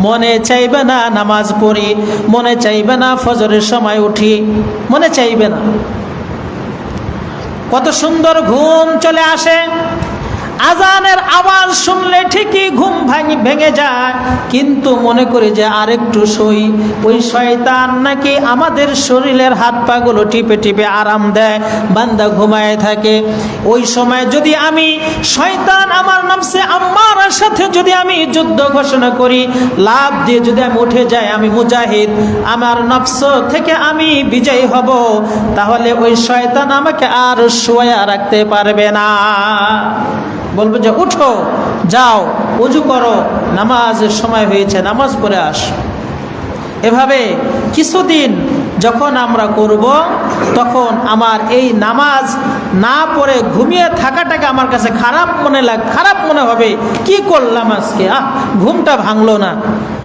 মনে চাইবে না নামাজ পড়ি, মনে চাইবে না ফজরের সময় উঠি, মনে চাইবে না। কত সুন্দর ঘুম চলে আসে, আজানের আওয়াজ শুনলে ঠিকই ঘুম ভেঙে যায়, কিন্তু মনে করি যে আরেকটু শুই। ওই শয়তান নাকি আমাদের শরীরের হাত পাগুলো টিপে টিপে আরাম দেয়, বান্দা ঘুমায় থাকে। ওই সময় যদি আমি শয়তান আমার নফসে আম্মারার সাথে যদি আমি যুদ্ধ ঘোষণা করি, লাভ দিয়ে যদি আমি উঠে যাই, আমি মুজাহিদ, আমার নফস থেকে আমি বিজয়ী হব, তাহলে ওই শয়তান আমাকে আর শোয়া রাখতে পারবে না। বলবো যে উঠো, যাও, ওযু করো, নামাজের সময় হয়েছে, নামাজ পড়ে আস। এভাবে কিছুদিন যখন আমরা করব, তখন আমার এই নামাজ না পড়ে ঘুমিয়ে থাকাটাকে আমার কাছে খারাপ মনে হবে। কি করলাম আজকে, ঘুমটা ভাঙলো না।